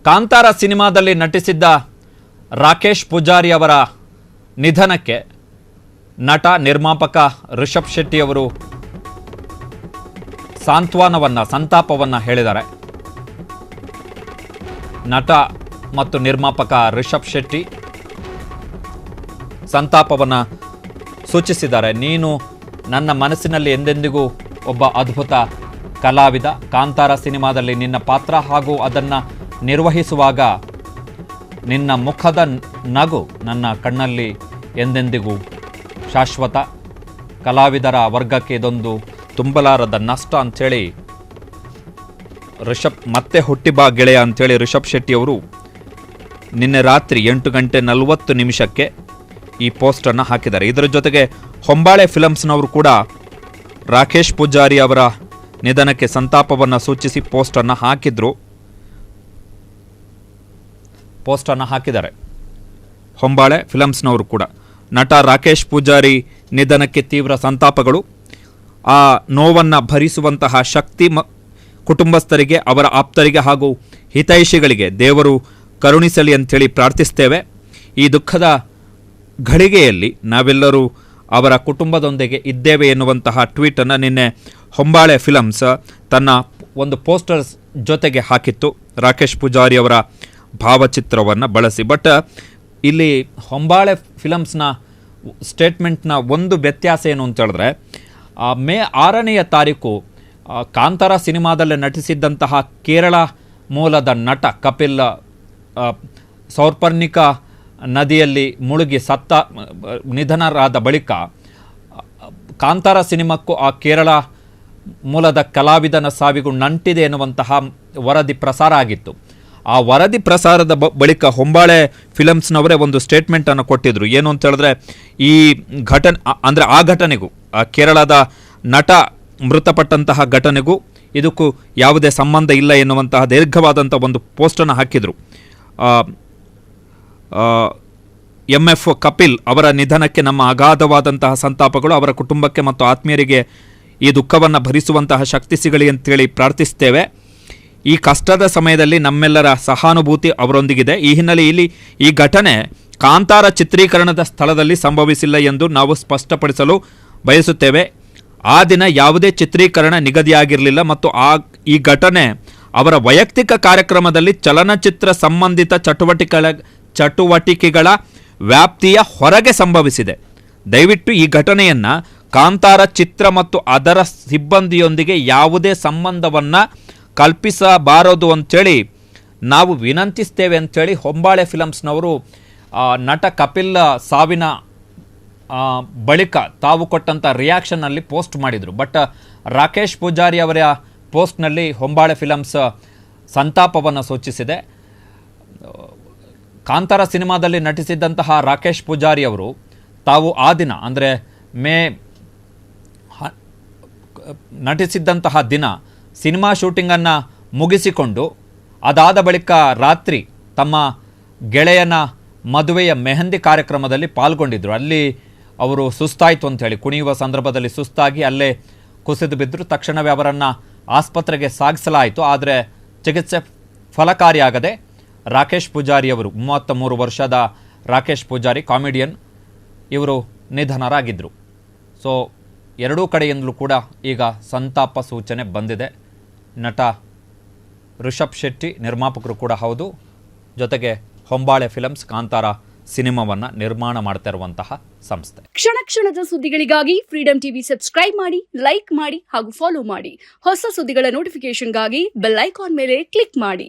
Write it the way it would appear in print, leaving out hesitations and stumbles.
ಕಾಂತಾರ ಸಿನಿಮಾದಲ್ಲಿ ನಟಿಸಿದ್ದ ರಾಕೇಶ್ ಪೂಜಾರಿ ಅವರ ನಿಧನಕ್ಕೆ ನಟ ನಿರ್ಮಾಪಕ ರಿಷಬ್ ಶೆಟ್ಟಿ ಅವರು ಸಂತಾಪವನ್ನು ಹೇಳಿದ್ದಾರೆ. ನಟ ಮತ್ತು ನಿರ್ಮಾಪಕ ರಿಷಬ್ ಶೆಟ್ಟಿ ಸಂತಾಪವನ್ನು ಸೂಚಿಸಿದ್ದಾರೆ. ನೀನು ನನ್ನ ಮನಸ್ಸಿನಲ್ಲಿ ಎಂದೆಂದಿಗೂ ಒಬ್ಬ ಅದ್ಭುತ ಕಲಾವಿದ. ಕಾಂತಾರ ಸಿನಿಮಾದಲ್ಲಿ ನಿನ್ನ ಪಾತ್ರ ಹಾಗೂ ಅದನ್ನು ನಿರ್ವಹಿಸುವಾಗ ನಿನ್ನ ಮುಖದ ನಗು ನನ್ನ ಕಣ್ಣಲ್ಲಿ ಎಂದೆಂದಿಗೂ ಶಾಶ್ವತ. ಕಲಾವಿದರ ವರ್ಗಕ್ಕೆ ಇದೊಂದು ತುಂಬಲಾರದ ನಷ್ಟ ಅಂಥೇಳಿ ಮತ್ತೆ ಹುಟ್ಟಿ ಬಾ ಗೆಳೆಯ ಅಂಥೇಳಿ ರಿಷಬ್ ಶೆಟ್ಟಿ ಅವರು ನಿನ್ನೆ ರಾತ್ರಿ 8:40 ಈ ಪೋಸ್ಟನ್ನು ಹಾಕಿದ್ದಾರೆ. ಇದರ ಜೊತೆಗೆ ಹೊಂಬಾಳೆ ಫಿಲಮ್ಸ್ನವರು ಕೂಡ ರಾಕೇಶ್ ಪೂಜಾರಿ ಅವರ ನಿಧನಕ್ಕೆ ಸಂತಾಪವನ್ನು ಸೂಚಿಸಿ ಪೋಸ್ಟನ್ನು ಹಾಕಿದ್ದಾರೆ. ಹೊಂಬಾಳೆ ಫಿಲಮ್ಸ್ನವರು ಕೂಡ ನಟ ರಾಕೇಶ್ ಪೂಜಾರಿ ನಿಧನಕ್ಕೆ ತೀವ್ರ ಸಂತಾಪಗಳು. ಆ ನೋವನ್ನು ಭರಿಸುವಂತಹ ಶಕ್ತಿ ಕುಟುಂಬಸ್ಥರಿಗೆ, ಅವರ ಆಪ್ತರಿಗೆ ಹಾಗೂ ಹಿತೈಷಿಗಳಿಗೆ ದೇವರು ಕರುಣಿಸಲಿ ಅಂಥೇಳಿ ಪ್ರಾರ್ಥಿಸ್ತೇವೆ. ಈ ದುಃಖದ ಘಳಿಗೆಯಲ್ಲಿ ನಾವೆಲ್ಲರೂ ಅವರ ಕುಟುಂಬದೊಂದಿಗೆ ಇದ್ದೇವೆ ಎನ್ನುವಂತಹ ಟ್ವೀಟನ್ನು ನಿನ್ನೆ ಹೊಂಬಾಳೆ ಫಿಲಮ್ಸ್ ತನ್ನ ಒಂದು ಪೋಸ್ಟರ್ಸ್ ಜೊತೆಗೆ ಹಾಕಿತ್ತು, ರಾಕೇಶ್ ಪೂಜಾರಿ ಅವರ ಭಾವಚಿತ್ರವನ್ನು ಬಳಸಿ. ಬಟ್ ಇಲ್ಲಿ ಹೊಂಬಾಳೆ ಫಿಲಮ್ಸ್ನ ಸ್ಟೇಟ್ಮೆಂಟ್ನ ಒಂದು ವ್ಯತ್ಯಾಸ ಏನು ಅಂತ ಹೇಳಿದ್ರೆ, ಮೇ 6ನೇ ತಾರೀಕು ಕಾಂತಾರ ಸಿನಿಮಾದಲ್ಲಿ ನಟಿಸಿದ್ದಂತಹ ಕೇರಳ ಮೂಲದ ನಟ ಕಪಿಲ್ ಸೌಪರ್ಣಿಕ ನದಿಯಲ್ಲಿ ಮುಳುಗಿ ನಿಧನರಾದ ಬಳಿಕ ಕಾಂತಾರ ಸಿನಿಮಾಕ್ಕೂ ಆ ಕೇರಳ ಮೂಲದ ಕಲಾವಿದನ ಸಾವಿಗೂ ನಂಟಿದೆ ಎನ್ನುವಂತಹ ವರದಿ ಪ್ರಸಾರ ಆಗಿತ್ತು. ಆ ವರದಿ ಪ್ರಸಾರದ ಬಳಿಕ ಹೊಂಬಾಳೆ ಫಿಲಮ್ಸ್ನವರೇ ಒಂದು ಸ್ಟೇಟ್ಮೆಂಟನ್ನು ಕೊಟ್ಟಿದ್ರು. ಏನು ಅಂತ ಹೇಳಿದ್ರೆ, ಈ ಆ ಘಟನೆಗೂ, ಆ ಕೇರಳದ ನಟ ಮೃತಪಟ್ಟಂತಹ ಘಟನೆಗೂ ಇದಕ್ಕೂ ಯಾವುದೇ ಸಂಬಂಧ ಇಲ್ಲ ಎನ್ನುವಂತಹ ದೀರ್ಘವಾದಂಥ ಒಂದು ಪೋಸ್ಟನ್ನು ಹಾಕಿದರು. MF ಕಪಿಲ್ ಅವರ ನಿಧನಕ್ಕೆ ನಮ್ಮ ಅಗಾಧವಾದಂತಹ ಸಂತಾಪಗಳು. ಅವರ ಕುಟುಂಬಕ್ಕೆ ಮತ್ತು ಆತ್ಮೀಯರಿಗೆ ಈ ದುಃಖವನ್ನು ಭರಿಸುವಂತಹ ಶಕ್ತಿ ಸಿಗಲಿ ಅಂತೇಳಿ ಪ್ರಾರ್ಥಿಸ್ತೇವೆ. ಈ ಕಷ್ಟದ ಸಮಯದಲ್ಲಿ ನಮ್ಮೆಲ್ಲರ ಸಹಾನುಭೂತಿ ಅವರೊಂದಿಗಿದೆ. ಈ ಹಿನ್ನೆಲೆಯಲ್ಲಿ ಈ ಘಟನೆ ಕಾಂತಾರ ಚಿತ್ರೀಕರಣದ ಸ್ಥಳದಲ್ಲಿ ಸಂಭವಿಸಿಲ್ಲ ಎಂದು ನಾವು ಸ್ಪಷ್ಟಪಡಿಸಲು ಬಯಸುತ್ತೇವೆ. ಆ ದಿನ ಯಾವುದೇ ಚಿತ್ರೀಕರಣ ನಿಗದಿಯಾಗಿರಲಿಲ್ಲ ಮತ್ತು ಈ ಘಟನೆ ಅವರ ವೈಯಕ್ತಿಕ ಕಾರ್ಯಕ್ರಮದಲ್ಲಿ ಚಲನಚಿತ್ರ ಸಂಬಂಧಿತ ಚಟುವಟಿಕೆಗಳ ವ್ಯಾಪ್ತಿಯ ಹೊರಗೆ ಸಂಭವಿಸಿದೆ. ದಯವಿಟ್ಟು ಈ ಘಟನೆಯನ್ನು ಕಾಂತಾರ ಚಿತ್ರ ಮತ್ತು ಅದರ ಸಿಬ್ಬಂದಿಯೊಂದಿಗೆ ಯಾವುದೇ ಸಂಬಂಧವನ್ನು ಕಲ್ಪಿಸಬಾರದು ಅಂಥೇಳಿ ನಾವು ವಿನಂತಿಸ್ತೇವೆ ಅಂಥೇಳಿ ಹೊಂಬಾಳೆ ಫಿಲಮ್ಸ್ನವರು ನಟ ಕಪಿಲ್ ಸಾವಿನ ಬಳಿಕ ತಾವು ಕೊಟ್ಟಂಥ ರಿಯಾಕ್ಷನ್ನಲ್ಲಿ ಪೋಸ್ಟ್ ಮಾಡಿದರು. ಬಟ್ ರಾಕೇಶ್ ಪೂಜಾರಿ ಅವರ ಪೋಸ್ಟ್ನಲ್ಲಿ ಹೊಂಬಾಳೆ ಫಿಲಮ್ಸ್ ಸಂತಾಪವನ್ನು ಸೂಚಿಸಿದೆ. ಕಾಂತಾರ ಸಿನಿಮಾದಲ್ಲಿ ನಟಿಸಿದ್ದಂತಹ ರಾಕೇಶ್ ಪೂಜಾರಿ ಅವರು ತಾವು ಆ ದಿನ ಅಂದರೆ ನಟಿಸಿದ್ದಂತಹ ದಿನ ಸಿನಿಮಾ ಶೂಟಿಂಗನ್ನು ಮುಗಿಸಿಕೊಂಡು ಅದಾದ ಬಳಿಕ ರಾತ್ರಿ ತಮ್ಮ ಗೆಳೆಯನ ಮದುವೆಯ ಮೆಹಂದಿ ಕಾರ್ಯಕ್ರಮದಲ್ಲಿ ಪಾಲ್ಗೊಂಡಿದ್ದರು. ಅಲ್ಲಿ ಅವರು ಸುಸ್ತಾಯಿತು ಅಂಥೇಳಿ, ಕುಣಿಯುವ ಸಂದರ್ಭದಲ್ಲಿ ಸುಸ್ತಾಗಿ ಅಲ್ಲೇ ಕುಸಿದು ಬಿದ್ದರು. ತಕ್ಷಣವೇ ಅವರನ್ನು ಆಸ್ಪತ್ರೆಗೆ ಸಾಗಿಸಲಾಯಿತು. ಆದರೆ ಚಿಕಿತ್ಸೆ ಫಲಕಾರಿಯಾಗದೆ ರಾಕೇಶ್ ಪೂಜಾರಿ ಅವರು, 33 ವರ್ಷದ ರಾಕೇಶ್ ಪೂಜಾರಿ, ಕಾಮಿಡಿಯನ್, ಇವರು ನಿಧನರಾಗಿದ್ದರು. ಸೊ ಎರಡೂ ಕಡೆಯಿಂದಲೂ ಕೂಡ ಈಗ ಸಂತಾಪ ಸೂಚನೆ ಬಂದಿದೆ. ನಟ ರಿಷಬ್ ಶೆಟ್ಟಿ ನಿರ್ಮಾಪಕರು ಕೂಡ ಹೌದು, ಜೊತೆಗೆ ಹೊಂಬಾಳೆ ಫಿಲಮ್ಸ್ ಕಾಂತಾರ ಸಿನಿಮಾವನ್ನು ನಿರ್ಮಾಣ ಮಾಡ್ತಾ ಇರುವಂತಹ ಸಂಸ್ಥೆ. ಕ್ಷಣ ಕ್ಷಣದ ಸುದ್ದಿಗಳಿಗಾಗಿ ಫ್ರೀಡಂ ಟಿವಿ ಸಬ್ಸ್ಕ್ರೈಬ್ ಮಾಡಿ, ಲೈಕ್ ಮಾಡಿ ಹಾಗೂ ಫಾಲೋ ಮಾಡಿ. ಹೊಸ ಸುದ್ದಿಗಳ ನೋಟಿಫಿಕೇಶನ್ಗಾಗಿ ಬೆಲ್ ಐಕಾನ್ ಮೇಲೆ ಕ್ಲಿಕ್ ಮಾಡಿ.